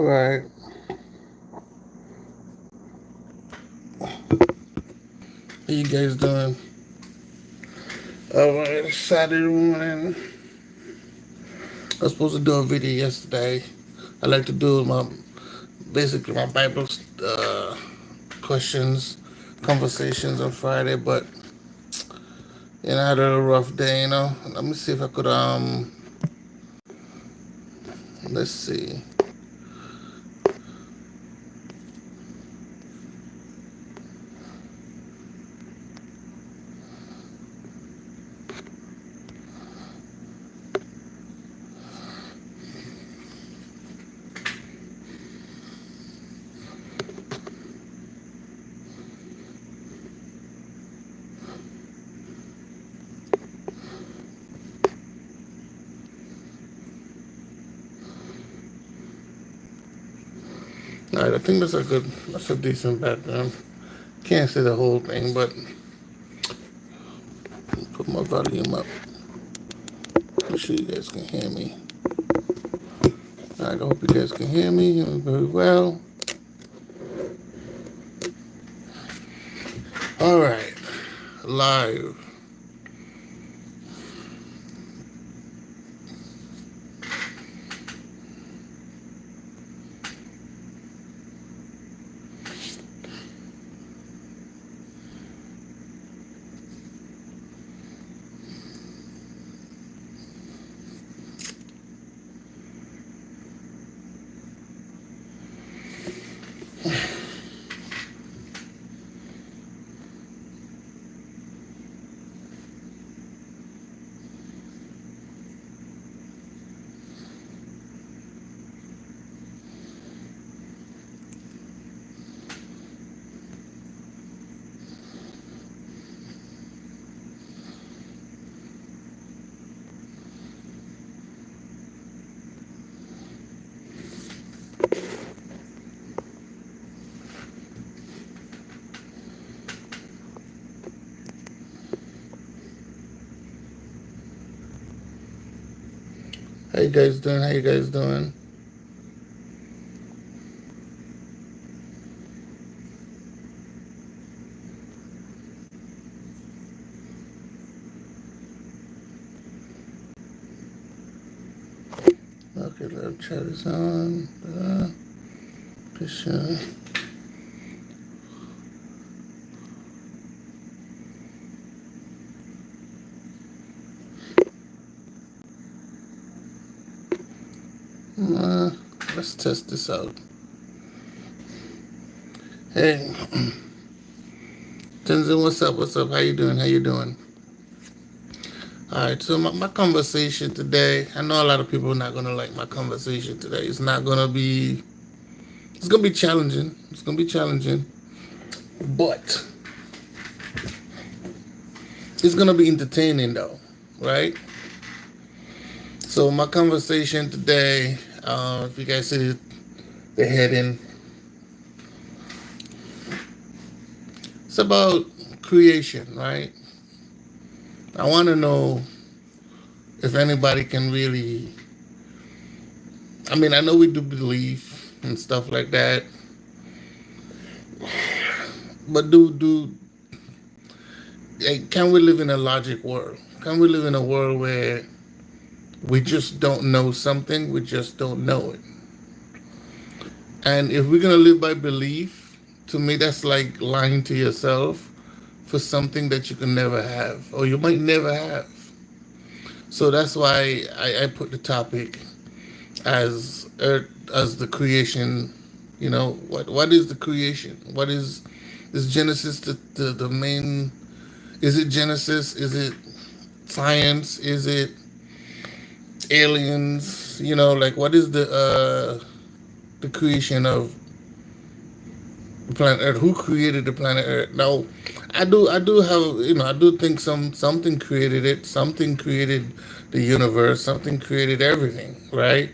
All right. How you guys doing? All right. It's Saturday morning. I was supposed to do a video yesterday. I like to do my Bible questions, conversations on Friday, but I had a rough day. Let me see if I could let's see. All right. I think that's a decent background. Can't say the whole thing, but put my volume up. Make sure you guys can hear me. All right. I hope you guys can hear me very well. All right. Live. How you guys doing? How you guys doing? Okay, live chat is on. Picture. Let's test this out. Hey, Tenzin, what's up? What's up? How you doing? How you doing? All right, so my conversation today, I know a lot of people are not going to like my conversation today. It's going to be challenging. It's going to be challenging, but it's going to be entertaining though, right? So my conversation today, if you guys see the heading, it's about creation, right? I want to know if anybody can really. I mean, I know we do believe and stuff like that, but can we live in a logic world? Can we live in a world where we just don't know something? We just don't know it. And if we're gonna live by belief, to me, that's like lying to yourself for something that you can never have, or you might never have. So that's why I put the topic as Earth, as the creation. What is the creation? What is Genesis the main? Is it Genesis? Is it science? Is it aliens? Like what is the creation of the planet Earth? Who created the planet Earth? Now, I do have, I do think something created it. Something created the universe. Something created everything, right?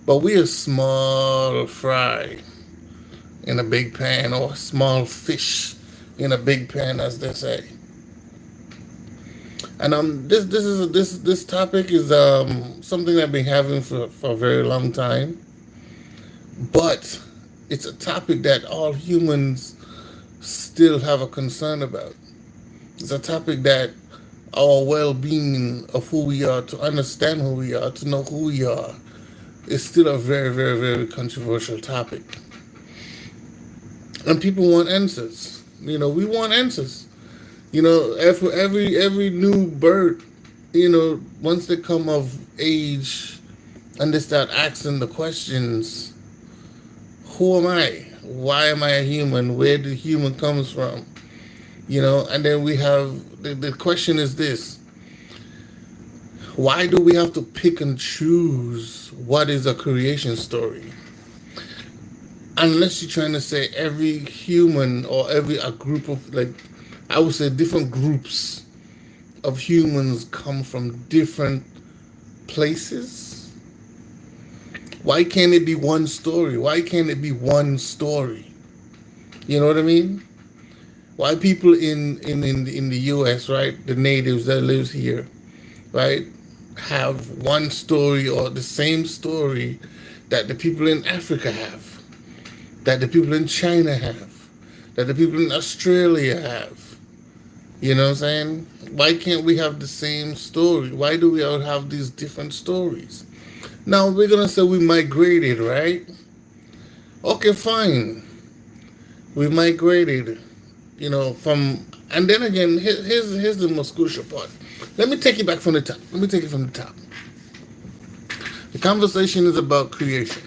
But we are small fry in a big pan, or small fish in a big pan, as they say. And this topic is something I've been having for a very long time. but it's a topic that all humans still have a concern about. It's a topic that our well-being of who we are, to understand who we are, to know who we are, is still a very, very, very controversial topic. And people want answers. We want answers. Every new birth, once they come of age and they start asking the questions, who am I? Why am I a human? Where did human comes from? And then we have the question is this: why do we have to pick and choose what is a creation story? Unless you're trying to say every human or a group of, like, I would say different groups of humans come from different places. Why can't it be one story? Why can't it be one story? You know what I mean? Why people in the US, right, the natives that lives here, right, have one story or the same story that the people in Africa have, that the people in China have, that the people in Australia have? You know what I'm saying? Why can't we have the same story? Why do we all have these different stories? Now we're gonna say we migrated, right? Okay, fine. We migrated, from, and then again, here's the most crucial part. Let me take it back from the top. Let me take it from the top. The conversation is about creation.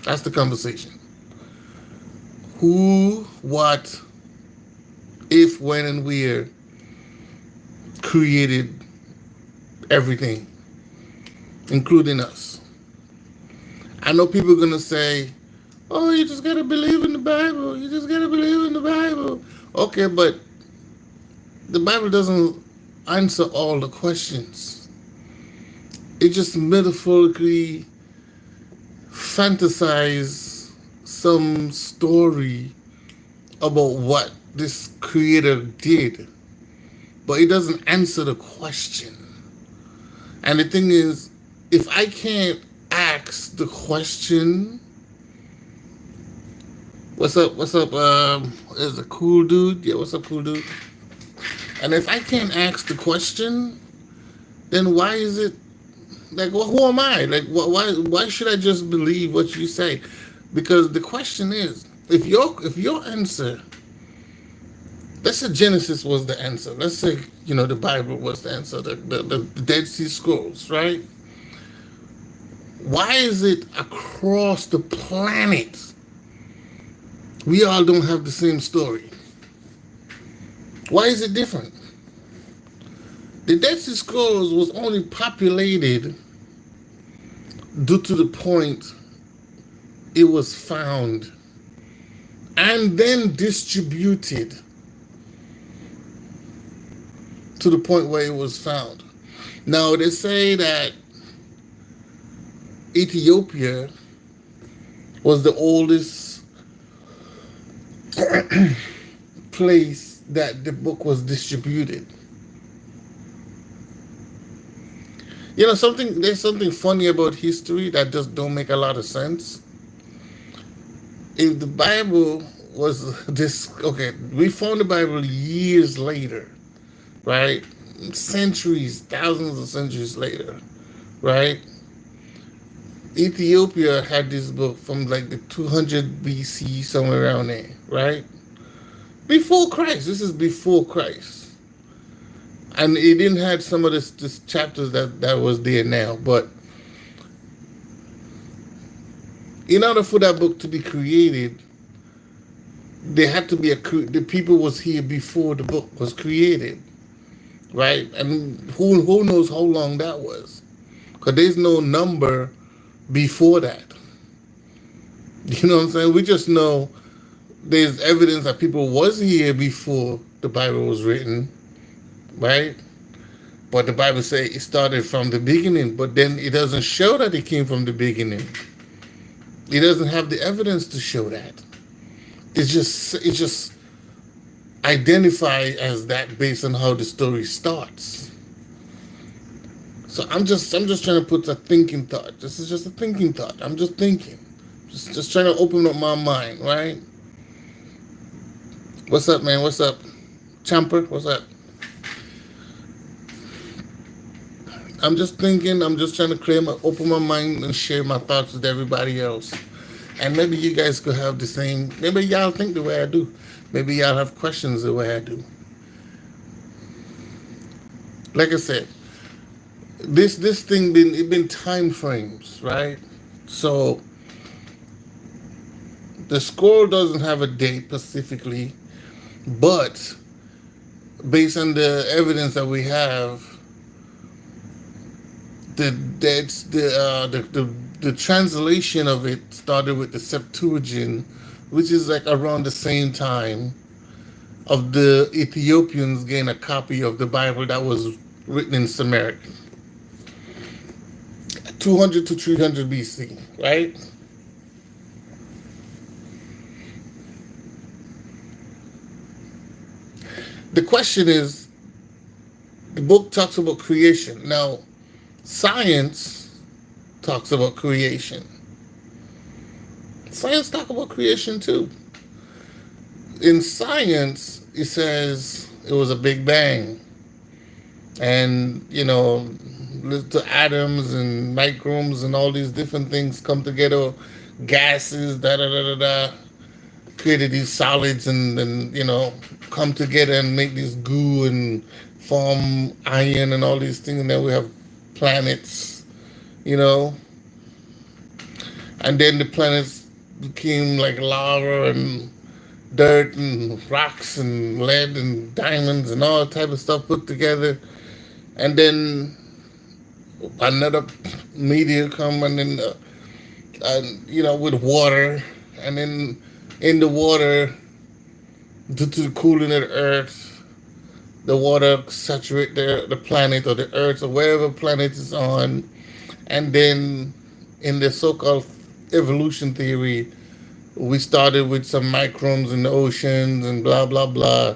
That's the conversation. Who, what, if, when, and where created everything, including us. I know people are going to say, oh, you just got to believe in the Bible. You just got to believe in the Bible. Okay, but the Bible doesn't answer all the questions. It just metaphorically fantasize some story about what this creator did, but it doesn't answer the question. And the thing is, if I can't ask the question, what's up, is a cool dude? Yeah, what's up, cool dude? And if I can't ask the question, then why is it, like, well, who am I? Like, why should I just believe what you say? Because the question is, if your answer, let's say Genesis was the answer. Let's say, the Bible was the answer, the Dead Sea Scrolls, right? Why is it across the planet we all don't have the same story? Why is it different? The Dead Sea Scrolls was only populated due to the point it was found and then distributed to the point where it was found. Now, they say that Ethiopia was the oldest place that the book was distributed. There's something funny about history that just don't make a lot of sense. If the Bible was this, okay, we found the Bible years later, right? Centuries, thousands of centuries later, right? Ethiopia had this book from like the 200 BC, somewhere around there, right? Before Christ. This is before Christ. And it didn't have some of this chapters that was there now. But in order for that book to be created, there had to be the people was here before the book was created, right? And who knows how long that was? Because there's no number before that. You know what I'm saying? We just know there's evidence that people was here before the Bible was written, right? But the Bible say it started from the beginning, but then it doesn't show that it came from the beginning. It doesn't have the evidence to show that. It's just identified as that based on how the story starts. So I'm just trying to put a thinking thought. This is just a thinking thought. I'm just thinking. Just trying to open up my mind, right? What's up, man? What's up? Champer, what's up? I'm just thinking, I'm just trying to open my mind and share my thoughts with everybody else. And maybe you guys could have the same, maybe y'all think the way I do. Maybe y'all have questions the way I do. Like I said, this thing been time frames, right? So the scroll doesn't have a date specifically, but based on the evidence that we have, the translation of it started with the Septuagint, which is like around the same time of the Ethiopians getting a copy of the Bible that was written in Sumeric, 200 to 300 BC, right? The question is, the book talks about creation. Now, science talks about creation. Science talk about creation too. In science, it says it was a big bang, and the atoms and microbes and all these different things come together, gases, da da da da da, created these solids, and come together and make this goo and form iron and all these things, and then we have planets, you know, and then the planets became like lava and dirt and rocks and lead and diamonds and all type of stuff put together, and then another meteor come, and then with water, and then in the water, due to the cooling of the earth, the water saturate the planet or the earth or wherever planet is on, and then in the so-called evolution theory, we started with some microbes in the oceans and blah blah blah,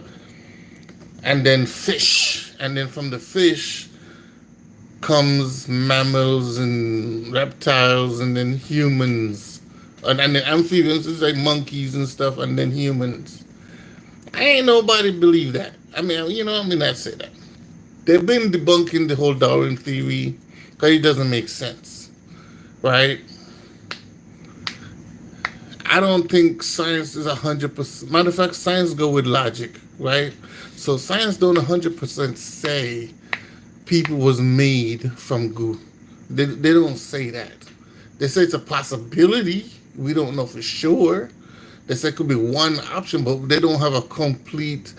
and then fish, and then from the fish comes mammals and reptiles, and then humans, and then amphibians, it's like monkeys and stuff, and then humans. I ain't nobody believe that. I mean, I say that. They've been debunking the whole Darwin theory because it doesn't make sense, right? I don't think science is 100%. Matter of fact, science go with logic, right? So science don't 100% say people was made from goo. They don't say that. They say it's a possibility. We don't know for sure. They say it could be one option, but they don't have a complete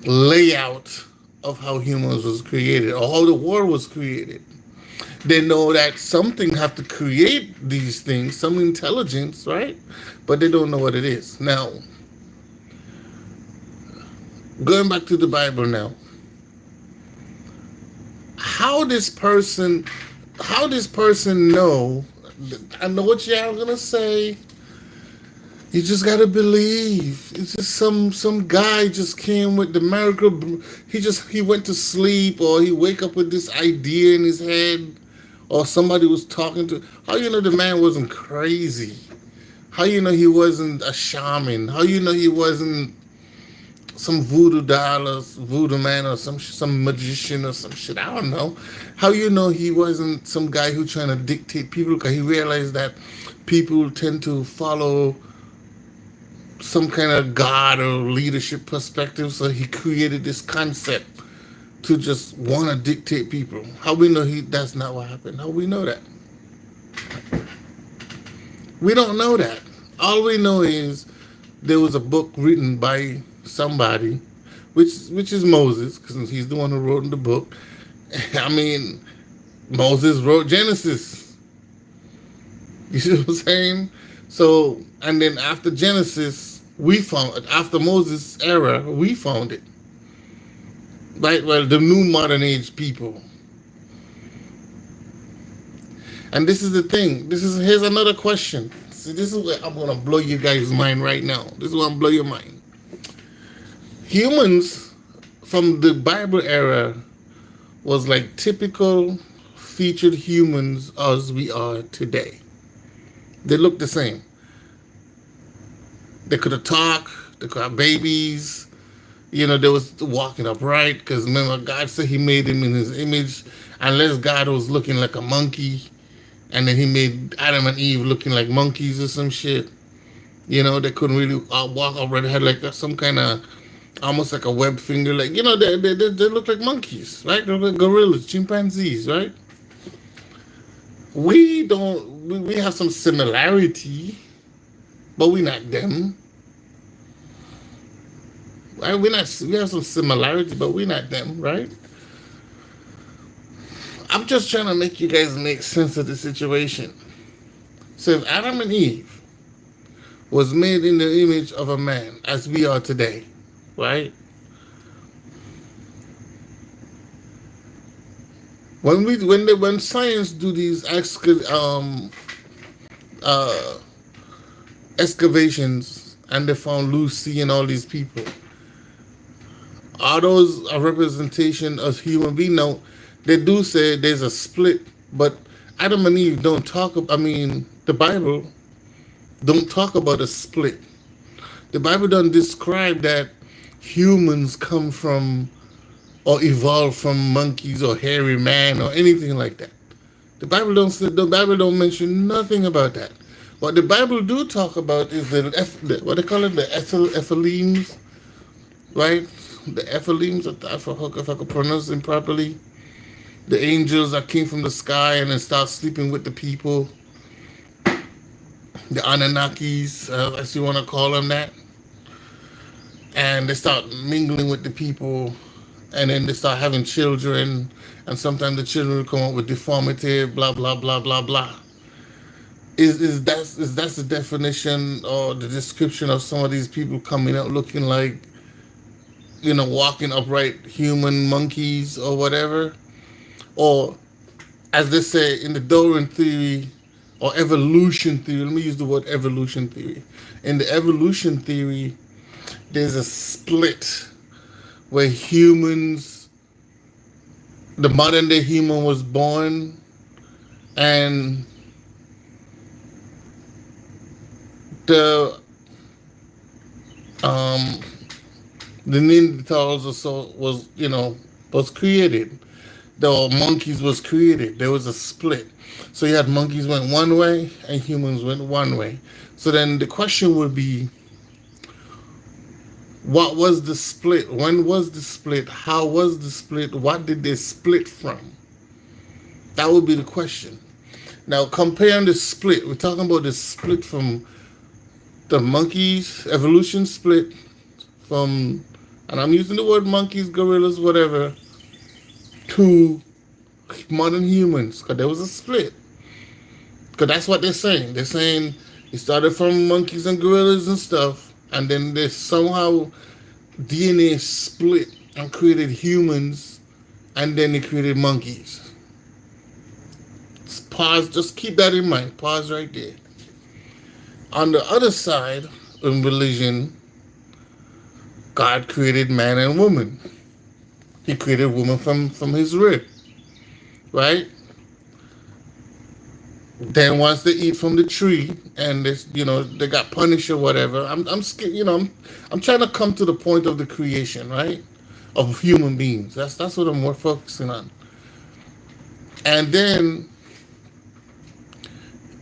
layout of how humans was created or how the world was created. They know that something have to create these things, some intelligence, right? But they don't know what it is. Now, going back to the Bible now, how this person know? I know what y'all gonna say. You just gotta believe. It's just some guy just came with the miracle. He went to sleep, or he wake up with this idea in his head, or somebody was talking to. How you know the man wasn't crazy? How you know he wasn't a shaman? How you know he wasn't some voodoo doll or voodoo man or some magician or some shit? I don't know. How you know he wasn't some guy who trying to dictate people? Because he realized that people tend to follow some kind of God or leadership perspective, so he created this concept to just want to dictate people. How we know that's not what happened? How we know that? We don't know that. All we know is there was a book written by somebody, which is Moses, because he's the one who wrote in the book. I mean, Moses wrote Genesis. You see what I'm saying? So, and then after Genesis, after Moses' era, we found it. Right? Well, the new modern age people. And this is the thing. Here's another question. See, this is where I'm going to blow you guys' mind right now. This is what I'm going to blow your mind. Humans from the Bible era was like typical featured humans as we are today. They look the same. They could have talked. They could have babies. They was walking upright because remember God said He made him in His image, unless God was looking like a monkey, and then He made Adam and Eve looking like monkeys or some shit. They couldn't really walk upright. They had like some kind of almost like a web finger, like they look like monkeys, right? They look like gorillas, chimpanzees, right? We don't. We have some similarity, but we're not them. Right? We're not. We have some similarity, but we're not them, right? I'm just trying to make you guys make sense of the situation. So if Adam and Eve was made in the image of a man, as we are today, right? When science do these uh, excavations and they found Lucy and all these people, are those a representation of human being? No, they do say there's a split, but Adam and Eve don't talk. The Bible don't talk about a split. The Bible don't describe that humans come from or evolved from monkeys or hairy man or anything like that. The Bible don't mention nothing about that. What the Bible do talk about is what they call it, the Ephilims, right? The Ephilims, if I could pronounce them properly. The angels that came from the sky and then start sleeping with the people. The Anunnakis, as you want to call them that. And they start mingling with the people, and then they start having children, and sometimes the children will come up with deformity, blah blah blah blah blah. Is that the definition or the description of some of these people coming out looking like walking upright human monkeys or whatever? Or as they say in the Darwin theory or evolution theory, let me use the word evolution theory. In the evolution theory, there's a split where the modern day human was born, and the um the Neanderthals also was created. The monkeys was created. There was a split. So you had monkeys went one way and humans went one way. So then the question would be, what was the split? When was the split? How was the split? What did they split from? That would be the question. Now, comparing the split, we're talking about the split from the monkeys, evolution split from, and I'm using the word monkeys, gorillas, whatever, to modern humans, because there was a split. Because that's what they're saying. They're saying it started from monkeys and gorillas and stuff, and then they somehow DNA split and created humans, and then they created monkeys. Pause, just keep that in mind. Pause right there. On the other side, in religion, God created man and woman. He created woman from his rib, right? Then once they eat from the tree and they got punished or whatever, I'm scared, I'm trying to come to the point of the creation, right? Of human beings. That's what I'm more focusing on. And then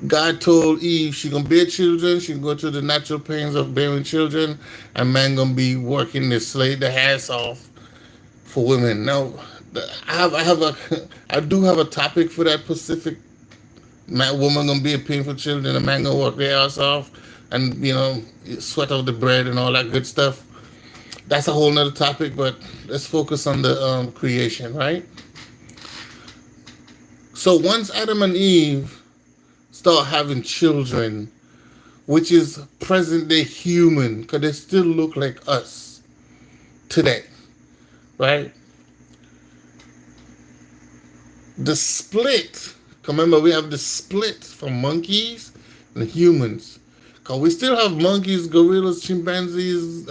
God told Eve she gonna bear children, she can go through the natural pains of bearing children, and man gonna be working the slave the ass off for women. Now I do have a topic for that Pacific. Man, woman gonna be a pain for children, a man gonna work their ass off and sweat off the bread and all that good stuff. That's a whole nother topic, but let's focus on the creation, right? So once Adam and Eve start having children, which is present day human, because they still look like us today, right? The split, remember we have the split from monkeys and humans. Because we still have monkeys, gorillas, chimpanzees,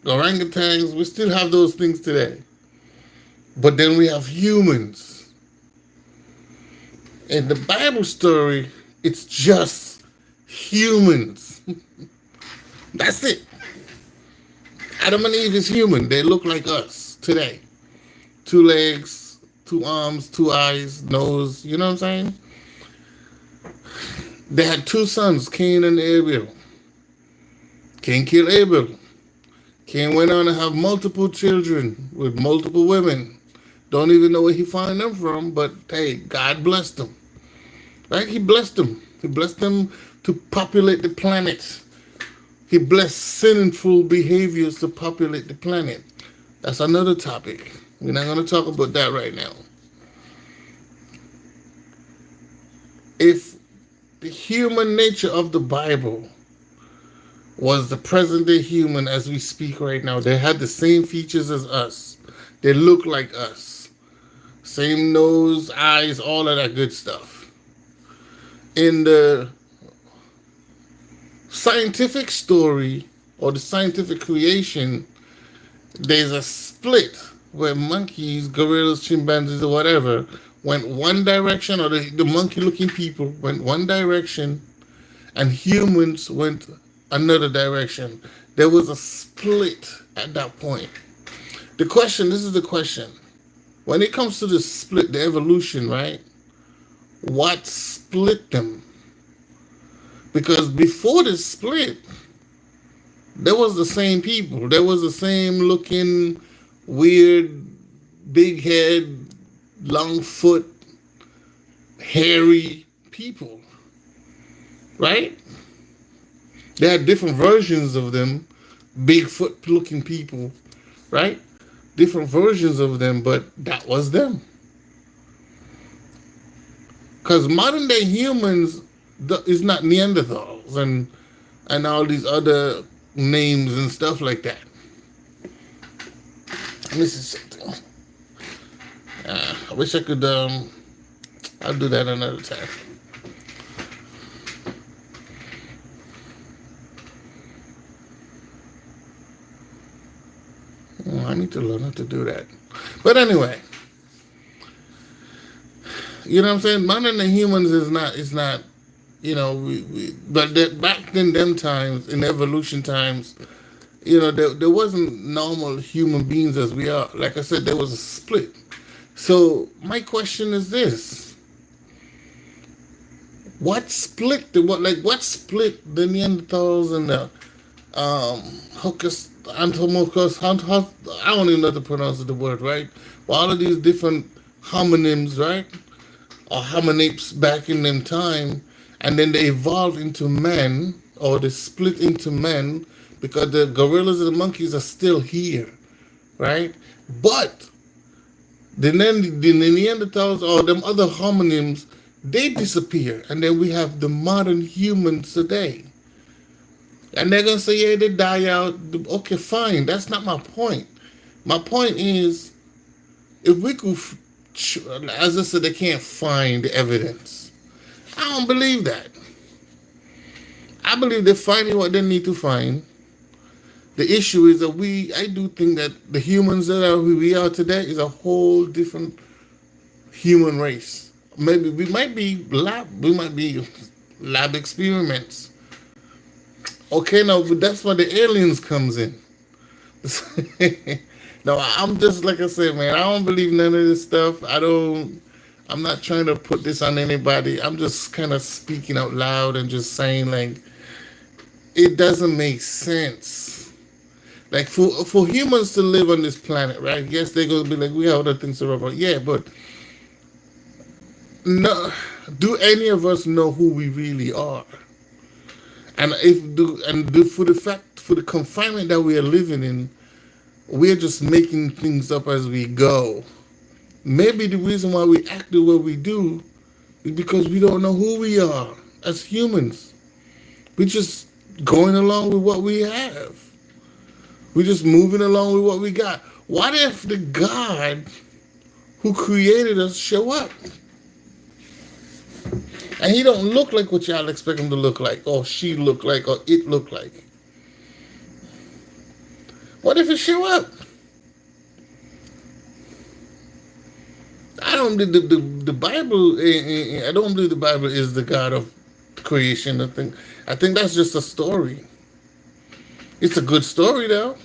orangutans, we still have those things today. But then we have humans. In the Bible story, It's just humans. That's it. Adam and Eve is human. They look like us today. Two legs, two arms, two eyes, nose. You know what I'm saying? They had two sons, Cain and Abel. Cain killed Abel. Cain went on to have multiple children with multiple women. Don't even know where he found them from, but hey, God blessed them. Right? He blessed them. He blessed them to populate the planet. He blessed sinful behaviors to populate the planet. That's another topic. We're not going to talk about that right now. If the human nature of the Bible was the present day human as we speak right now, they had the same features as us. They look like us. Same nose, eyes, all of that good stuff. In the scientific story or the scientific creation, there's a split where monkeys, gorillas, chimpanzees, or whatever went one direction, or the monkey looking people went one direction, and humans went another direction. There was a split at that point. The question, this is the question. When it comes to the split, the evolution, right? What split them? Because before the split, there was the same people. There was the same looking, weird, big head, long foot, hairy people. Right? They had different versions of them, Bigfoot looking people, right? Different versions of them, but that was them. Because modern day humans is not Neanderthals and all these other names and stuff like that. This is something. I wish I could. I'll do that another time. I need to learn how to do that. But anyway, you know what I'm saying? Modern day humans is not. You know, but back in them times, in evolution times, you know, there wasn't normal human beings as we are. Like I said, there was a split. So my question is this: what split what split the Neanderthals and the Hocus Antomorphos? I don't even know how to pronounce the word right. Well, all of these different homonyms, right, or hominapes back in them time. And then they evolved into men, or they split into men, because the gorillas and the monkeys are still here, right? But the Neanderthals or them other homonyms, they disappear. And then we have the modern humans today. And they're going to say, yeah, they die out. Okay, fine. That's not my point. My point is, if we could, as I said, they can't find evidence. I don't believe that. I believe they're finding what they need to find. The issue is that I do think that the humans that are who we are today is a whole different human race. Maybe we might be lab experiments. Okay, now that's where the aliens comes in. No, I'm just like I said, man. I don't believe none of this stuff. I'm not trying to put this on anybody. I'm just kind of speaking out loud and just saying, like, it doesn't make sense. Like, for humans to live on this planet, right? Yes, they're going to be like, we have other things to worry about. Yeah, but no, do any of us know who we really are? And for the confinement that we are living in, we're just making things up as we go. Maybe the reason why we act the way we do is because we don't know who we are as humans. We're just going along with what we have. We're just moving along with what we got. What if the God who created us show up? And he don't look like what y'all expect him to look like, or she look like, or it look like. What if it show up? I don't believe the Bible. I don't believe the Bible is the God of creation. I think that's just a story. It's a good story though.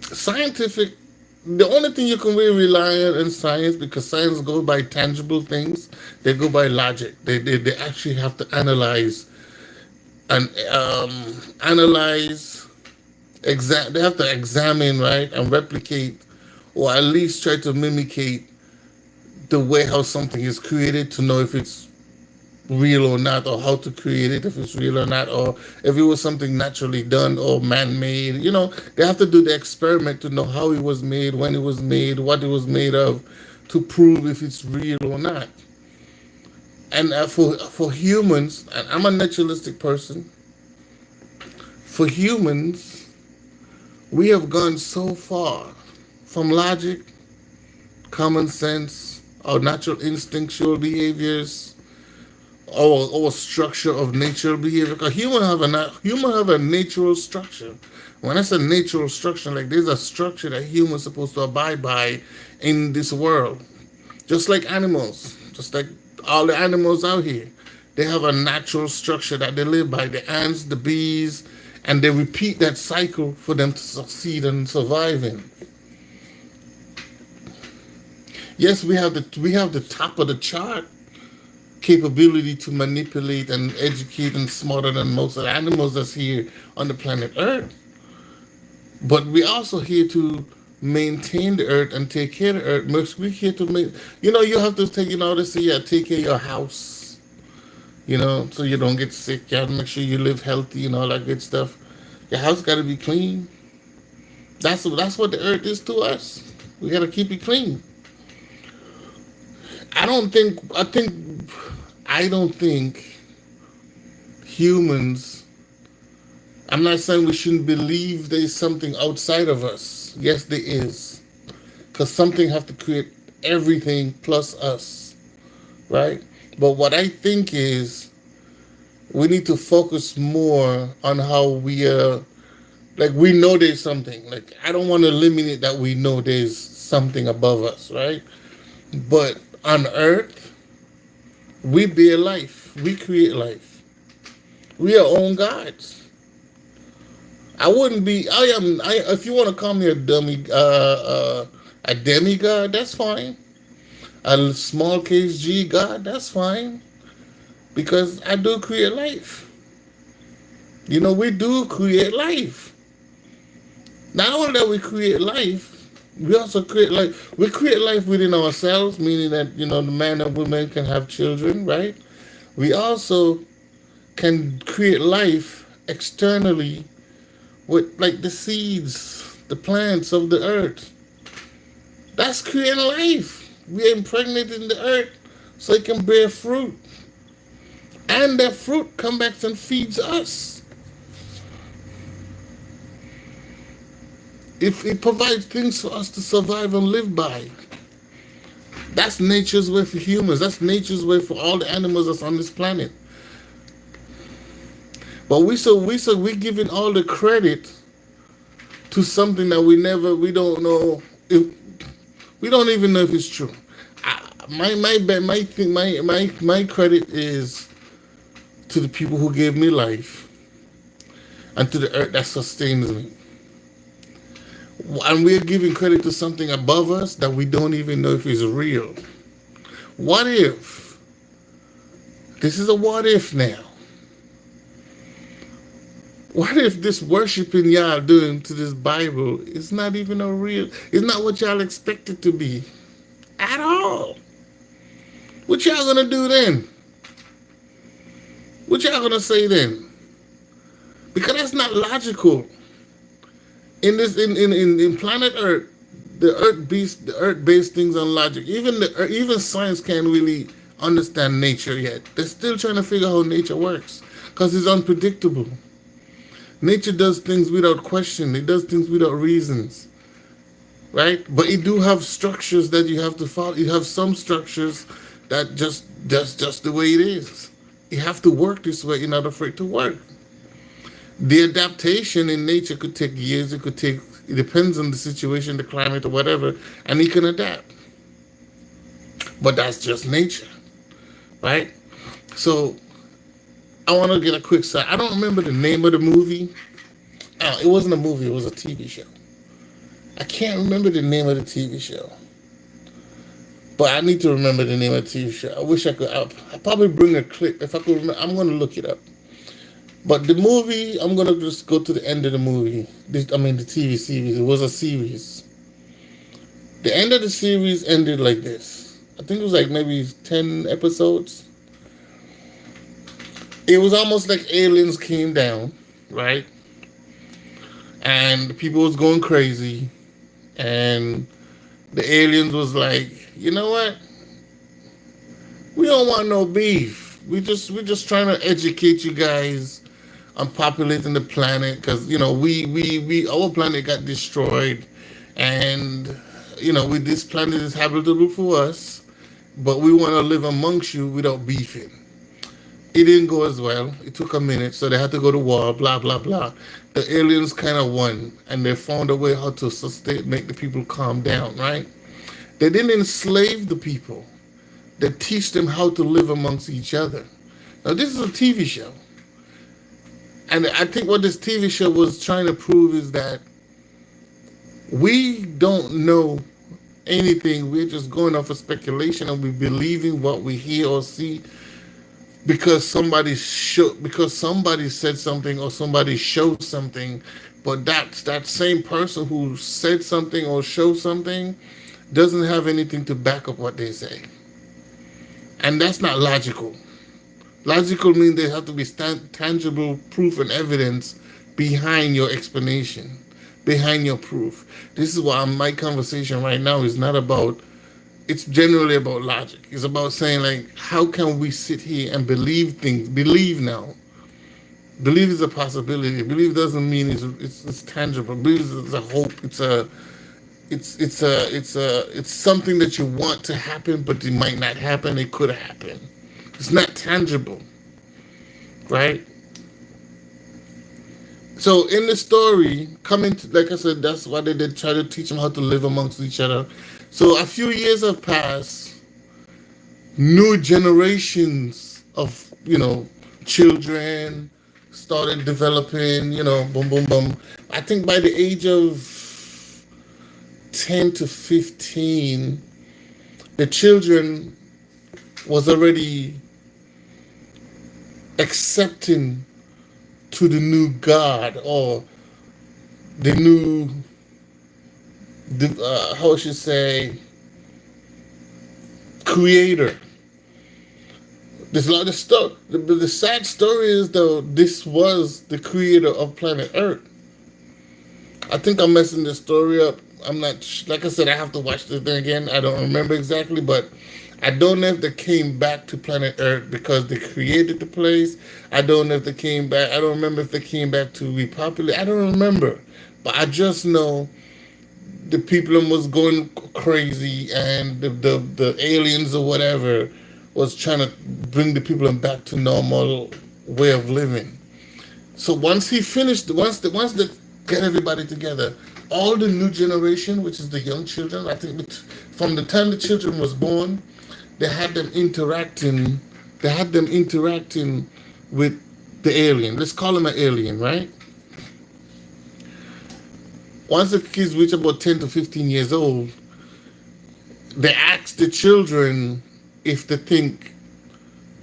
Scientific. The only thing you can really rely on in science, because science goes by tangible things, they go by logic. They actually have to and analyze, they have to examine, right, and replicate, or at least try to mimicate the way how something is created to know if it's real or not, or how to create it, if it's real or not, or if it was something naturally done or man-made. They have to do the experiment to know how it was made, when it was made, what it was made of, to prove if it's real or not. And for humans, and I'm a naturalistic person, for humans, we have gone so far from logic, common sense, our natural instinctual behaviors, or structure of natural behavior. Because human have a natural structure. When I say natural structure, like there's a structure that humans supposed to abide by in this world. Just like animals, just like all the animals out here, they have a natural structure that they live by. The ants, the bees, and they repeat that cycle for them to succeed and survive in. Yes, we have the top of the chart capability to manipulate and educate and smarter than most of the animals that's here on the planet Earth. But we also here to maintain the earth and take care of the earth. We're here to make, you have to take, to say, yeah, take care of your house, so you don't get sick. You have to make sure you live healthy and all that good stuff. Your house got to be clean. That's what the earth is to us. We got to keep it clean. I don't think humans, I'm not saying we shouldn't believe there's something outside of us. Yes, there is. Because something have to create everything plus us, right? But what I think is we need to focus more on how we like we know there's something. Like I don't want to eliminate that we know there's something above us, right? But on earth, we bear life. We create life. We are own gods. I wouldn't be. I am. If you want to call me a demigod, that's fine. A small case G God, that's fine. Because I do create life. We do create life. Not only that we create life, we also create life. We create life within ourselves, meaning that the man and woman can have children, right? We also can create life externally with like the seeds, the plants of the earth. That's creating life. We impregnate in the earth so it can bear fruit. And that fruit comes back and feeds us. If it provides things for us to survive and live by. That's nature's way for humans. That's nature's way for all the animals that's on this planet. But we giving all the credit to something that we don't know if we don't even know if it's true. My credit is to the people who gave me life and to the earth that sustains me. And we're giving credit to something above us that we don't even know if it's real. What if? This is a what if now. What if this worshiping y'all doing to this Bible is not even it's not what y'all expect it to be at all? What y'all gonna do then? What y'all gonna say then? Because that's not logical. In planet Earth, the earth based things on logic. Even science can't really understand nature yet. They're still trying to figure out how nature works because it's unpredictable. Nature does things without question. It does things without reasons, right? But it do have structures that you have to follow. You have some structures that just the way it is. You have to work this way in order for it to work. The adaptation in nature could take years. It depends on the situation, the climate, or whatever, and it can adapt. But that's just nature, right? So I want to get a quick side. I don't remember the name of the movie. It wasn't a movie. It was a TV show. I can't remember the name of the TV show, but I need to remember the name of the TV show. I wish I could. I'll probably bring a clip if I could remember. I'm going to look it up. But the movie, I'm going to just go to the end of the movie. The TV series. It was a series. The end of the series ended like this. I think it was like maybe 10 episodes. It was almost like aliens came down, right? And people was going crazy. And the aliens was like, you know what? We don't want no beef. We just trying to educate you guys on populating the planet because we our planet got destroyed, and this planet is habitable for us, but we want to live amongst you without beefing. It didn't go as well. It took a minute, so they had to go to war. Blah blah blah. The aliens kind of won, and they found a way how to sustain, make the people calm down. Right? They didn't enslave the people. They teach them how to live amongst each other. Now this is a TV show, and I think what this TV show was trying to prove is that we don't know anything. We're just going off of speculation, and we believing what we hear or see because somebody said something or somebody showed something, but that same person who said something or showed something doesn't have anything to back up what they say, and that's not logical. Logical means there have to be tangible proof and evidence behind your explanation, behind your proof. This is why my conversation right now is not about, it's generally about logic. It's about saying, like, how can we sit here and believe things? Believe now. Believe is a possibility. Believe doesn't mean it's tangible. Believe is a hope. It's something that you want to happen, but it might not happen. It could happen. It's not tangible, right? So in the story, like I said, that's why they did try to teach them how to live amongst each other. So a few years have passed. New generations of children started developing. Boom, boom, boom. I think by the age of 10 to 15, the children was already accepting to the new God or the new, how I should say, creator. There's a lot of stuff. The sad story is, though, this was the creator of planet Earth. I think I'm messing the story up. I'm not, like I said, I have to watch the thing again. I don't remember exactly, but I don't know if they came back to planet Earth because they created the place. I don't know if they came back. I don't remember if they came back to repopulate. I don't remember. But I just know the people was going crazy, and the aliens or whatever was trying to bring the people back to normal way of living. So once he finished, once they get everybody together, all the new generation, which is the young children, I think from the time the children was born, they had them interacting. They had them interacting with the alien. Let's call him an alien, right? Once the kids reach about 10 to 15 years old, they ask the children if they think,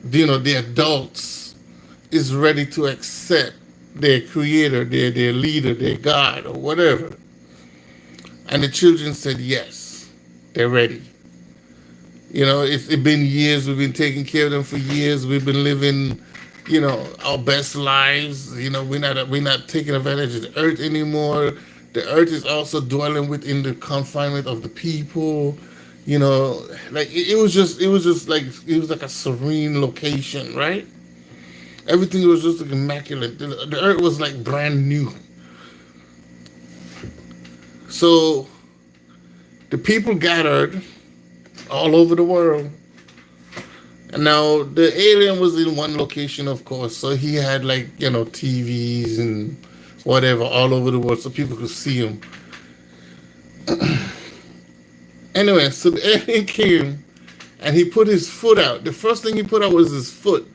the adults is ready to accept their creator, their leader, their God, or whatever. And the children said yes, they're ready. It's been years. We've been taking care of them for years. We've been living, our best lives. We're not taking advantage of the earth anymore. The earth is also dwelling within the confinement of the people. Like it was like a serene location, right? Everything was just like immaculate. The earth was like brand new. So the people gathered all over the world. And now the alien was in one location, of course, so he had like, TVs and whatever all over the world so people could see him. Anyway, so the alien came and he put his foot out. The first thing he put out was his foot.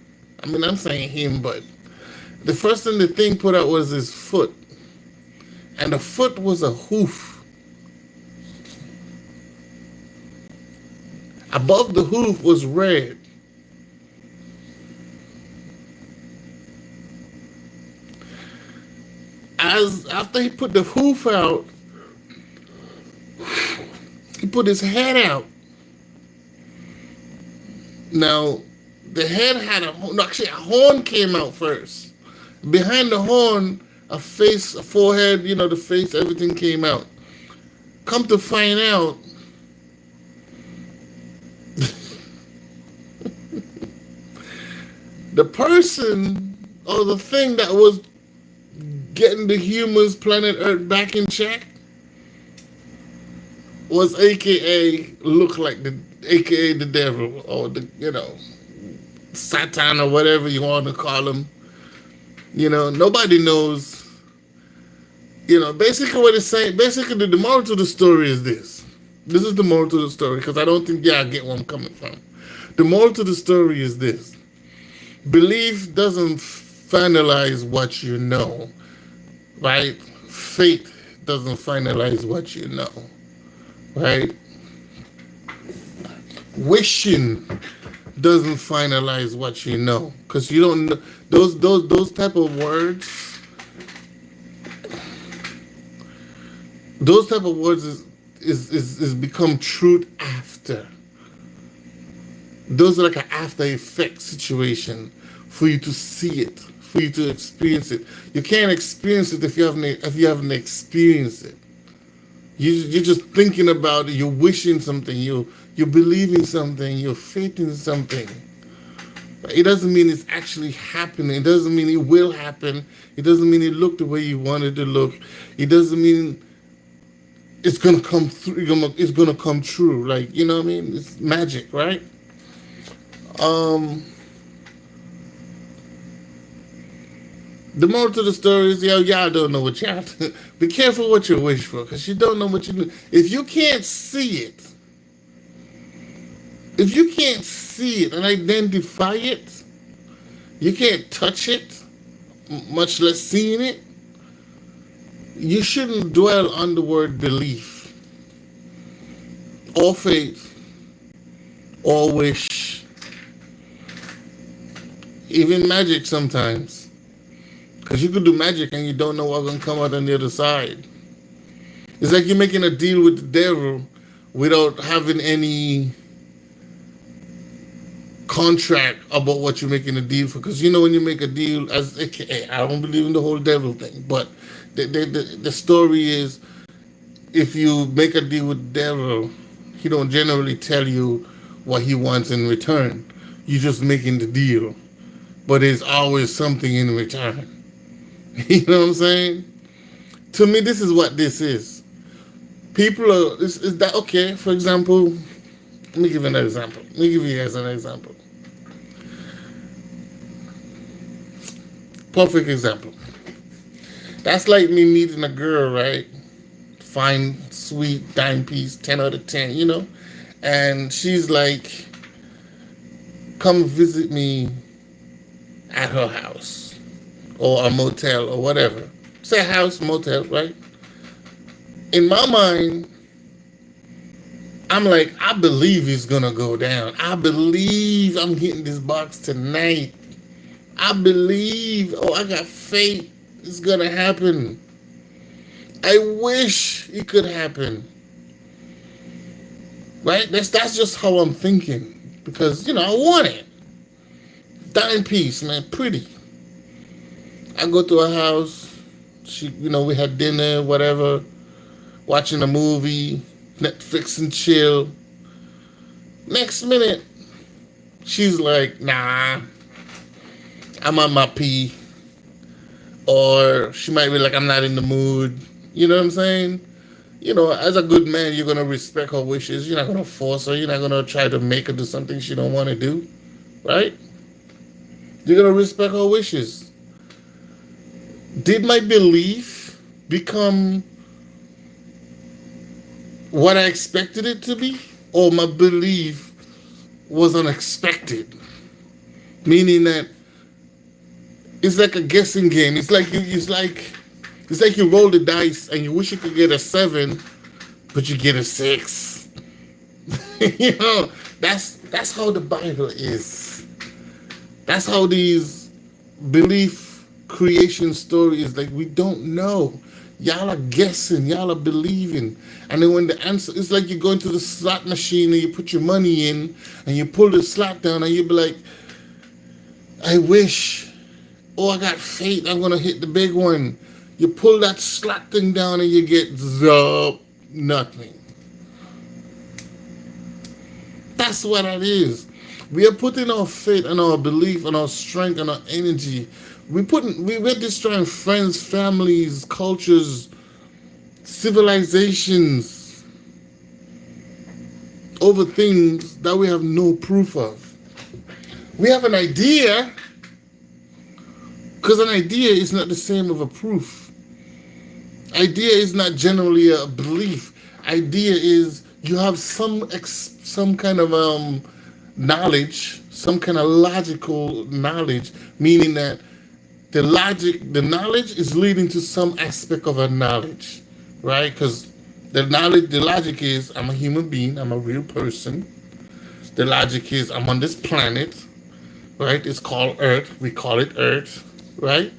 I mean, I'm saying him, but the first thing the thing put out was his foot, and the foot was a hoof. Above the hoof was red. As after he put the hoof out, he put his head out. Now, the head had no, actually a horn came out first. Behind the horn, a face, a forehead, the face, everything came out. Come to find out, the person or the thing that was getting the humans, planet Earth, back in check was AKA look like the AKA the devil or the Satan or whatever you want to call him. Nobody knows. Basically what it's saying. Basically, the moral to the story is this. This is the moral to the story because I don't think I get where I'm coming from. The moral to the story is this: belief doesn't finalize what you know, right? Faith doesn't finalize what you know, right? Wishing doesn't finalize what you know because you don't know those type of words. Those type of words is become truth after. Those are like an after effect situation for you to see it, for you to experience it. You can't experience it if you haven't experienced it. You're just thinking about it. You're wishing something. You're believing something. You're faithing something. It doesn't mean it's actually happening. It doesn't mean it will happen. It doesn't mean it looked the way you wanted it to look. It doesn't mean it's gonna come through. It's gonna come true. Like, you know what I mean? It's magic, right? The moral to the story is, y'all don't know what y'all. Be careful what you wish for, because you don't know what you do. If you can't see it, and identify it, you can't touch it, much less seeing it. You shouldn't dwell on the word belief, or faith, or wish, even magic sometimes. Because you could do magic and you don't know what's going to come out on the other side. It's like you're making a deal with the devil without having any contract about what you're making a deal for. Because when you make a deal, as AKA, I don't believe in the whole devil thing, but the story is, if you make a deal with the devil, he don't generally tell you what he wants in return. You're just making the deal. But there's always something in return. You know what I'm saying? To me, this is what this is. People are, is that okay? For example, let me give you an example. Let me give you guys an example. Perfect example. That's like me meeting a girl, right? Fine, sweet, dime piece, 10 out of 10, And she's like, come visit me at her house or a motel or whatever. Say house, motel, right? In my mind, I'm like, I believe it's gonna go down. I believe I'm getting this box tonight. I believe, I got faith it's gonna happen. I wish it could happen. Right? That's just how I'm thinking. Because, I want it. Dime piece, man, pretty. I go to her house. We had dinner, whatever, watching a movie, Netflix and chill. Next minute, she's like, nah, I'm on my pee. Or she might be like, I'm not in the mood. You know what I'm saying? As a good man, you're going to respect her wishes. You're not going to force her. You're not going to try to make her do something she don't want to do. Right? You're going to respect her wishes. Did my belief become what I expected it to be? Or my belief was unexpected? Meaning that It's like a guessing game. It's like you roll the dice and you wish you could get a 7, but you get a 6. You know, that's how the Bible is. That's how these belief creation stories, like, we don't know. Y'all are guessing, y'all are believing. And then when the answer, it's like you go into the slot machine and you put your money in and you pull the slot down and you be like, I wish, oh, I got faith, I'm gonna hit the big one. You pull that slot thing down and you get nothing. That's what it is. We are putting our faith and our belief and our strength and our energy. We're destroying friends, families, cultures, civilizations over things that we have no proof of. We have an idea, because an idea is not the same as a proof. Idea is not generally a belief. Idea is you have some kind of knowledge, some kind of logical knowledge, meaning that the knowledge is leading to some aspect of a knowledge, right? Because the logic is I'm a human being, I'm a real person. The logic is I'm on this planet, right? It's called Earth. We call it Earth, right?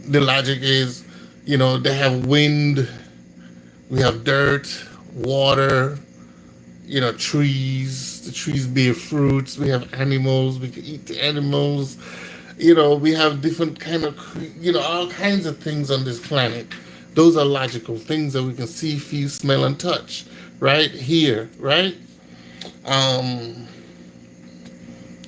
The logic is, they have wind, we have dirt, water, trees. The trees bear fruits. We have animals. We can eat the animals. We have different kind of, all kinds of things on this planet. Those are logical things that we can see, feel, smell, and touch, right? Here, right?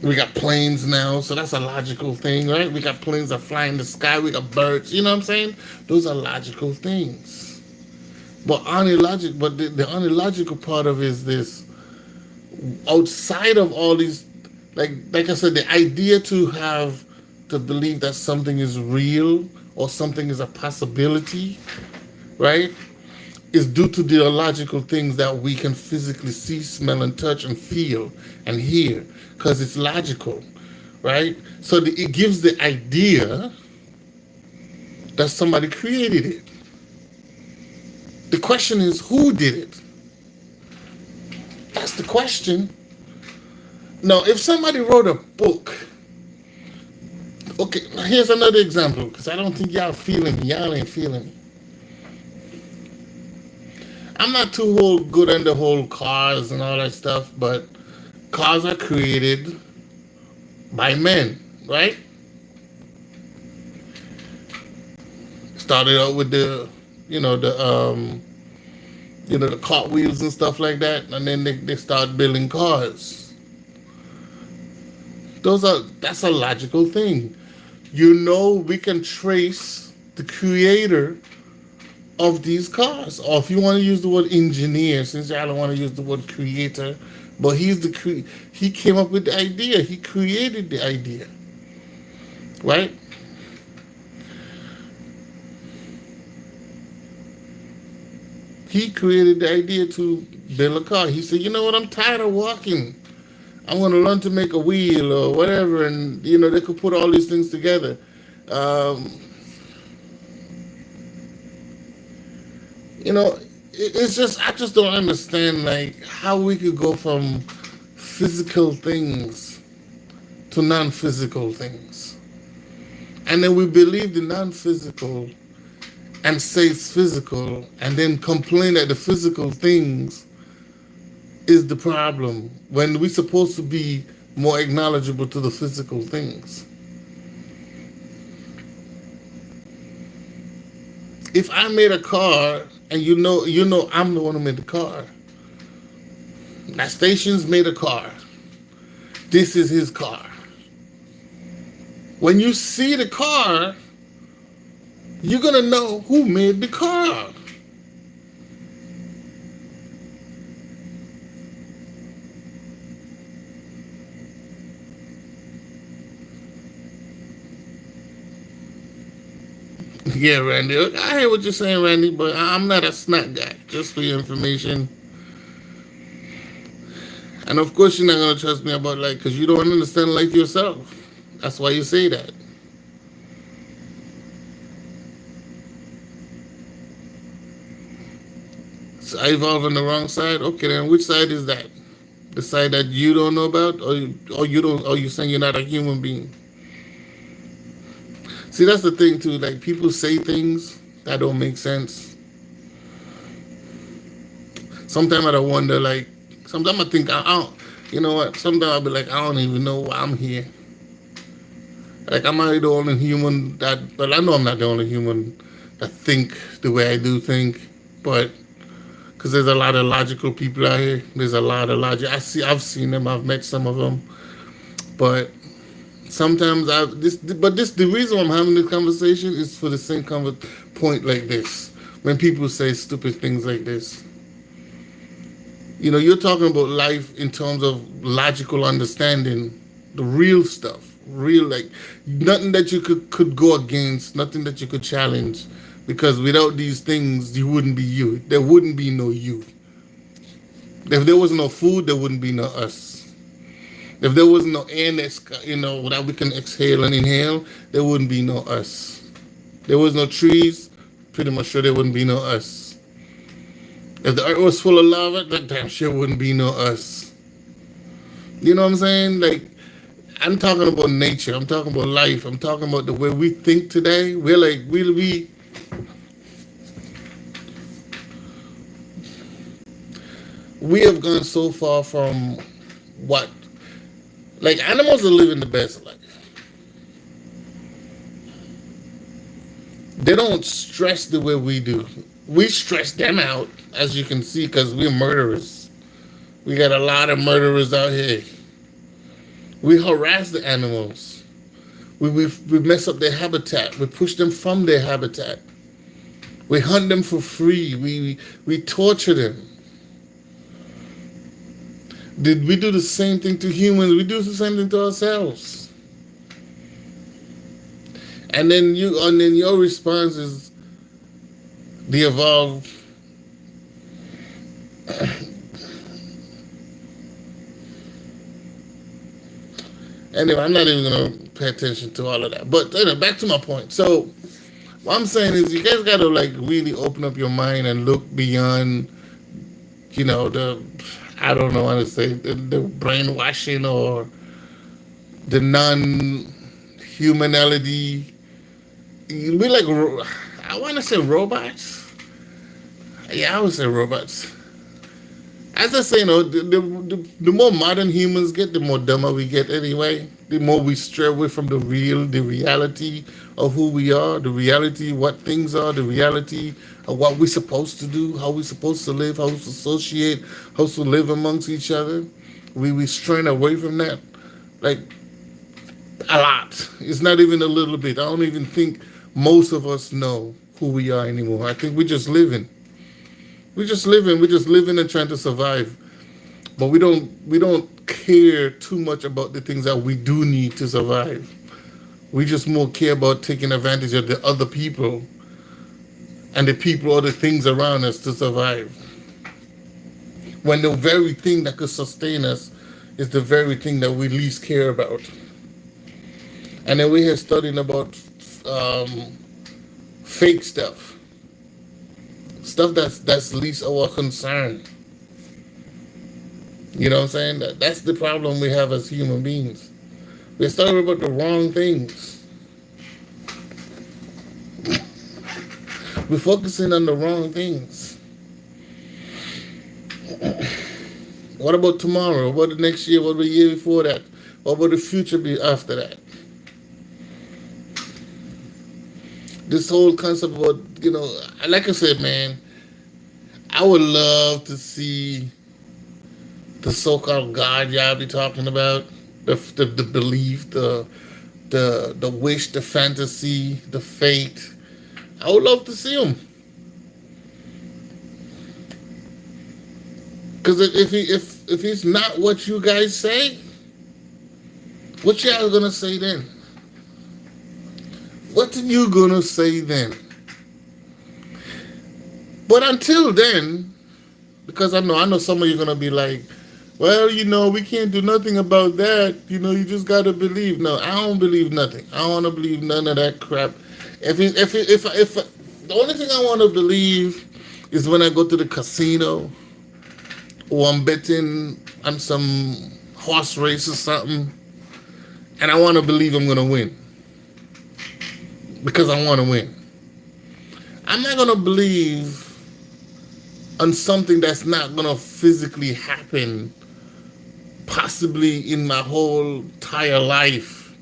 We got planes now, so that's a logical thing, right? We got planes that fly in the sky. We got birds. You know what I'm saying? Those are logical things. But the unlogical part of it is this: outside of all these, like I said, the idea to believe that something is real or something is a possibility, right, is due to the illogical things that we can physically see, smell, and touch, and feel, and hear, because it's logical, right? So it gives the idea that somebody created it. The question is, who did it? That's the question. Now, if somebody wrote a book, okay, here's another example, because I don't think y'all feeling me. Y'all ain't feeling me. I'm not too good on the whole cars and all that stuff, but cars are created by men, right? Started out with the cartwheels and stuff like that, and then they start building cars. That's a logical thing. We can trace the creator of these cars. Or if you want to use the word engineer, since I don't want to use the word creator, but he came up with the idea. He created the idea, right? He created the idea to build a car. He said, you know what, I'm tired of walking. I'm going to learn to make a wheel or whatever. And, they could put all these things together. It's just, I just don't understand, like, how we could go from physical things to non-physical things. And then we believe the non-physical and say it's physical, and then complain that the physical things is the problem when we're supposed to be more acknowledgeable to the physical things. If I made a car and you know I'm the one who made the car. That station's made a car. This is his car. When you see the car, you're going to know who made the car. Yeah, Randy. I hear what you're saying, Randy, but I'm not a snack guy, just for your information. And of course, you're not going to trust me about life because you don't understand life yourself. That's why you say that. So I evolved on the wrong side. Okay, then which side is that? The side that you don't know about, or you don't, or you saying you're not a human being? See, that's the thing too. Like people say things that don't make sense. Sometimes I wonder, like, sometimes I think I don't. You know what? Sometimes I'll be like, I don't even know why I'm here. Like, am I the only human that? Well, I know I'm not the only human that think the way I do think, but because there's a lot of logical people out here. There's a lot of logic. I've seen them. I've met some of them, but sometimes the reason I'm having this conversation is for the same point like this. When people say stupid things like this, you're talking about life in terms of logical understanding, the real stuff, real, like nothing that you could go against, nothing that you could challenge, because without these things, you wouldn't be you. There wouldn't be no you. If there was no food, there wouldn't be no us. If there was no air that we can exhale and inhale, there wouldn't be no us. There was no trees, pretty much sure there wouldn't be no us. If the earth was full of lava, that damn sure wouldn't be no us. You know what I'm saying? Like, I'm talking about nature. I'm talking about life. I'm talking about the way we think today. We're like, we have gone so far from what? Like, animals are living the best life. They don't stress the way we do. We stress them out, as you can see, because we're murderers. We got a lot of murderers out here. We harass the animals. We mess up their habitat. We push them from their habitat. We hunt them for free. We torture them. Did we do the same thing to humans? We do the same thing to ourselves. And then your response is the evolved. Anyway, I'm not even gonna pay attention to all of that. But back to my point. So what I'm saying is, you guys gotta like really open up your mind and look beyond, the, I don't know how to say, the brainwashing or the non-humanality. We like, I want to say robots. Yeah, I would say robots. As I say, the more modern humans get, the more dumber we get anyway. The more we stray away from the reality of who we are, the reality, what things are, the reality of what we're supposed to do, how we're supposed to live, how to associate, how to live amongst each other. We strain away from that, like a lot. It's not even a little bit. I don't even think most of us know who we are anymore. I think we're just living. We're just living. We're just living and trying to survive. But we don't care too much about the things that we do need to survive. We just more care about taking advantage of the other people and the people or the things around us to survive. When the very thing that could sustain us is the very thing that we least care about. And then we here studying about fake stuff. Stuff that's least our concern. You know what I'm saying? That's the problem we have as human beings. We're studying about the wrong things. We're focusing on the wrong things. What about tomorrow? What about the next year? What about the year before that? What will the future be after that? This whole concept about, like I said, man, I would love to see the so-called God y'all be talking about, the belief, the wish, the fantasy, the fate. I would love to see them. Because if he's not what you guys say, what y'all gonna say then? What are you gonna say then? But until then, because I know some of you are gonna be like, well, we can't do nothing about that. You just gotta believe. No, I don't believe nothing. I don't wanna believe none of that crap. If the only thing I wanna believe is when I go to the casino or I'm betting on some horse race or something, and I want to believe I'm gonna win because I want to win. I'm not gonna believe on something that's not gonna physically happen, possibly in my whole entire life.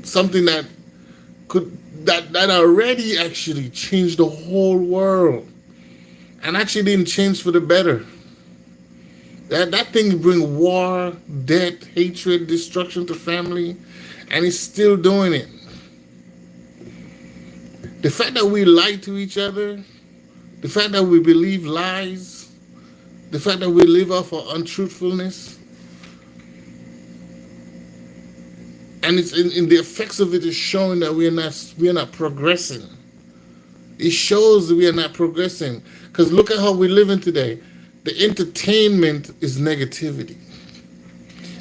Something that could that already actually changed the whole world, and actually didn't change for the better. That thing bring war, death, hatred, destruction to family, and it's still doing it. The fact that we lie to each other, the fact that we believe lies, the fact that we live off of untruthfulness, and it's in the effects of it is showing that we are not progressing. It shows that we are not progressing. Because look at how we're living today. The entertainment is negativity.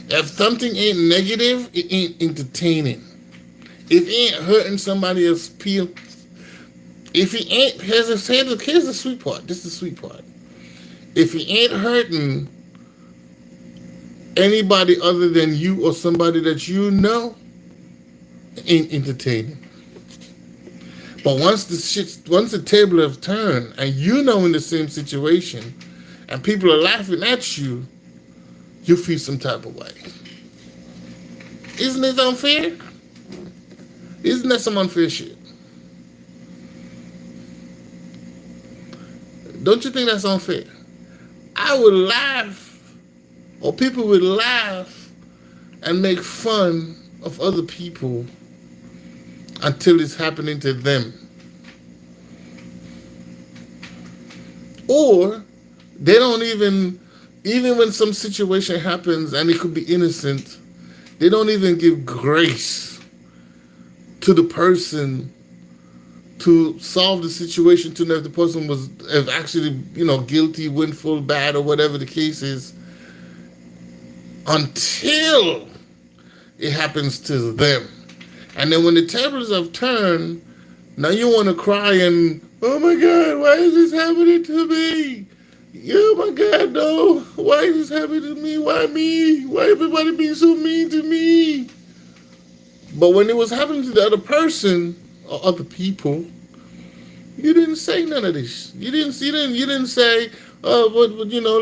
If something ain't negative, it ain't entertaining. If it ain't hurting somebody else, if it ain't, here's the sweet part. This is the sweet part. If it ain't hurting anybody other than you or somebody that you know, it ain't entertaining. But once the table have turned and you know in the same situation, and people are laughing at you, you feel some type of way. Isn't this unfair? Isn't that some unfair shit? Don't you think that's unfair? I would laugh, or people would laugh and make fun of other people until it's happening to them. Or they don't even when some situation happens and it could be innocent, they don't even give grace to the person to solve the situation to know if the person was actually, guilty, willful, bad, or whatever the case is, until it happens to them. And then when the tables have turned, now you want to cry and, oh my God, why is this happening to me? Oh my God, no. Why is this happening to me? Why me? Why everybody being so mean to me? But when it was happening to the other person or other people, you didn't say none of this. You didn't say, oh, but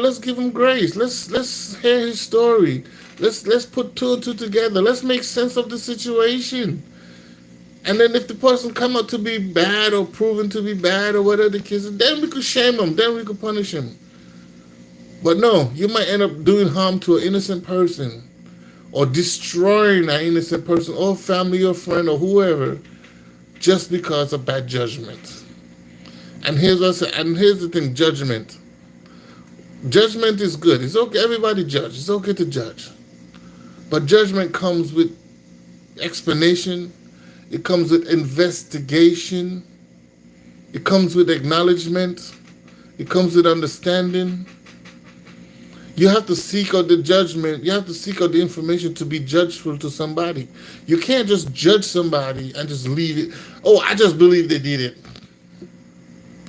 let's give him grace. Let's hear his story. Let's put two and two together. Let's make sense of the situation. And then if the person come out to be bad or proven to be bad or whatever the case is, then we could shame him. Then we could punish him. But no, you might end up doing harm to an innocent person or destroying an innocent person or family or friend or whoever just because of bad judgment. And here's the thing, judgment. Judgment is good. It's okay, everybody judge. It's okay to judge. But judgment comes with explanation. It comes with investigation. It comes with acknowledgement. It comes with understanding. You have to seek out the judgment. You have to seek out the information to be judgeful to somebody. You can't just judge somebody and just leave it. Oh, I just believe they did it.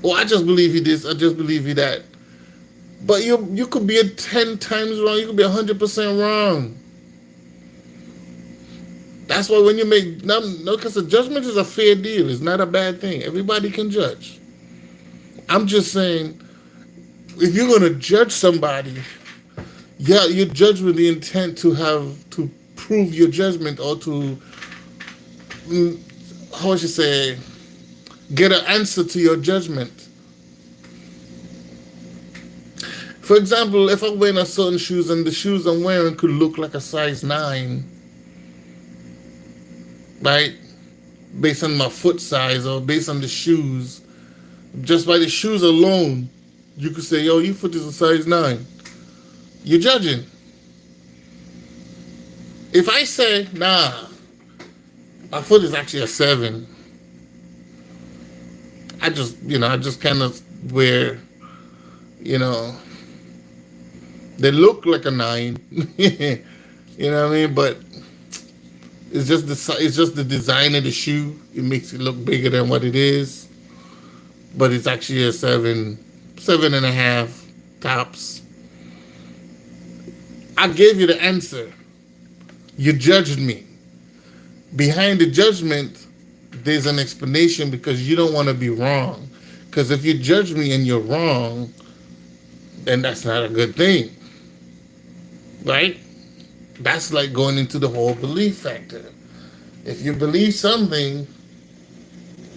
Oh, I just believe he this. I just believe he that. But you could be 10 times wrong. You could be 100% wrong. That's why when you make, no, because a judgment is a fair deal. It's not a bad thing. Everybody can judge. I'm just saying, if you're going to judge somebody, yeah, you judge with the intent to prove your judgment or to, how I should say, get an answer to your judgment. For example, if I'm wearing a certain shoes and the shoes I'm wearing could look like a size 9, right? Based on my foot size or based on the shoes, just by the shoes alone, you could say, yo, your foot is a size 9. You're judging. If I say, nah, my foot is actually a 7, I just kind of wear, they look like a 9. You know what I mean? But it's just the design of the shoe. It makes it look bigger than what it is. but it's actually a 7.5 tops. I gave you the answer. You judged me. Behind the judgment, there's an explanation because you don't want to be wrong. Because if you judge me and you're wrong, then that's not a good thing, right? That's like going into the whole belief factor. If you believe something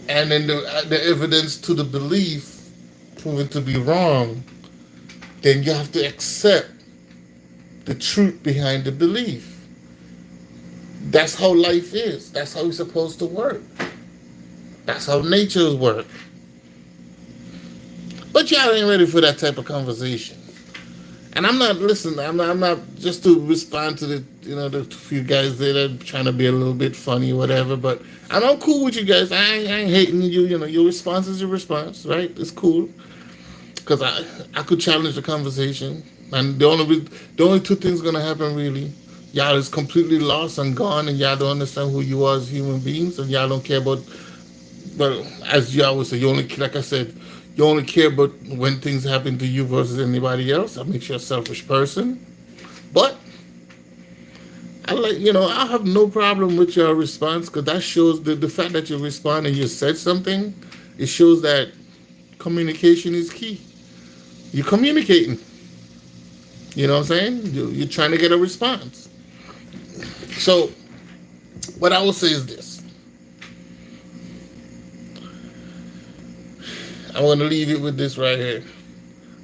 and then the evidence to the belief proven to be wrong, then you have to accept the truth behind the belief. That's how life is. That's how it's supposed to work. That's how nature works. But y'all ain't ready for that type of conversation. And I'm not listening. I'm not just to respond to the few guys there that are trying to be a little bit funny, or whatever. But I'm cool with you guys. I ain't hating you. Your response is your response, right? It's cool because I could challenge the conversation. And the only two things gonna happen really. Y'all is completely lost and gone, and y'all don't understand who you are as human beings, and y'all don't care about. Well, as you always say, like I said, you only care about when things happen to you versus anybody else. That makes you a selfish person. But I have no problem with your response because that shows the fact that you respond and you said something. It shows that communication is key. You're communicating. You know what I'm saying? You're trying to get a response. So, what I will say is this. I'm gonna leave it with this right here.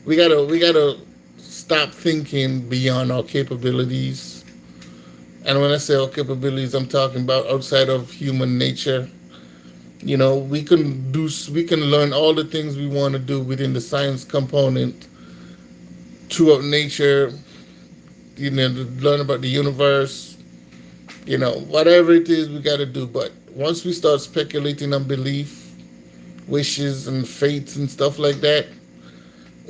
We gotta stop thinking beyond our capabilities. And when I say our capabilities, I'm talking about outside of human nature. We can learn all the things we want to do within the science component throughout nature. To learn about the universe. Whatever it is we got to do. But once we start speculating on belief, wishes, and fates and stuff like that,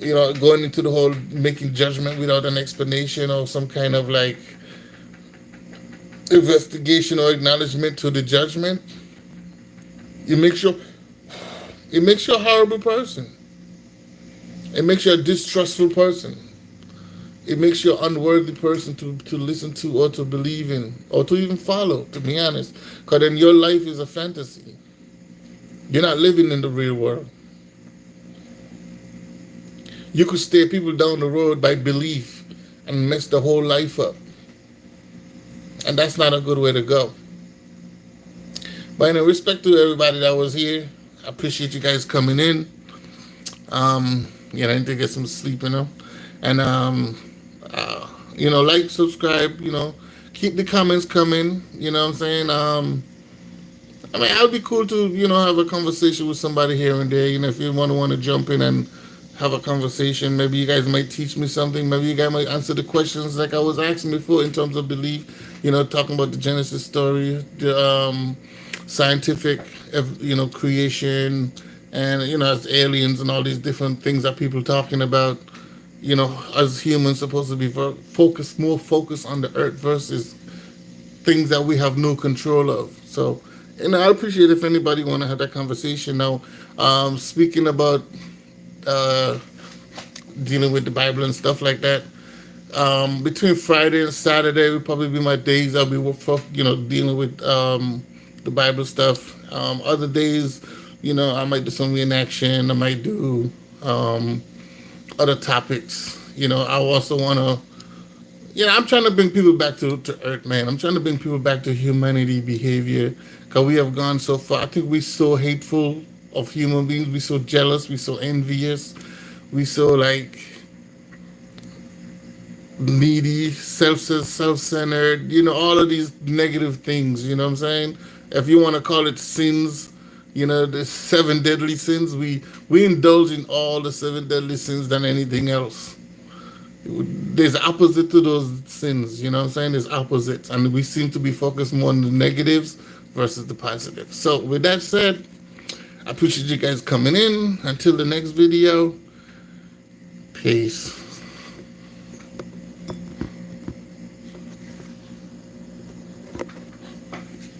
going into the whole making judgment without an explanation or some kind of like investigation or acknowledgement to the judgment, it makes you a horrible person. It makes you a distrustful person. It makes you an unworthy person to listen to or to believe in or to even follow, to be honest. Because then your life is a fantasy. You're not living in the real world. You could stare people down the road by belief and mess the whole life up. And that's not a good way to go. But in respect to everybody that was here, I appreciate you guys coming in. I need to get some sleep, And, like, subscribe, keep the comments coming, you know what I'm saying? It would be cool to, have a conversation with somebody here and there. If you want to jump in and have a conversation, maybe you guys might teach me something. Maybe you guys might answer the questions like I was asking before in terms of belief. Talking about the Genesis story, the scientific, creation, and as aliens and all these different things that people talking about. As humans supposed to be more focused on the earth versus things that we have no control of. So, I appreciate if anybody want to have that conversation. Now, speaking about dealing with the Bible and stuff like that, between Friday and Saturday will probably be my days. I'll be dealing with the Bible stuff. Other days, I might do some reenaction. I might do other topics. I also want to. I'm trying to bring people back to earth, man. I'm trying to bring people back to humanity behavior because we have gone so far. I think we're so hateful of human beings. We're so jealous. We're so envious. We're so needy, self-centered. All of these negative things. You know what I'm saying? If you want to call it sins, the 7 deadly sins. We indulge in all the 7 deadly sins than anything else. There's opposite to those sins, you know what I'm saying? There's opposites, and we seem to be focused more on the negatives versus the positives. So with that said, I appreciate you guys coming in. Until the next video, peace.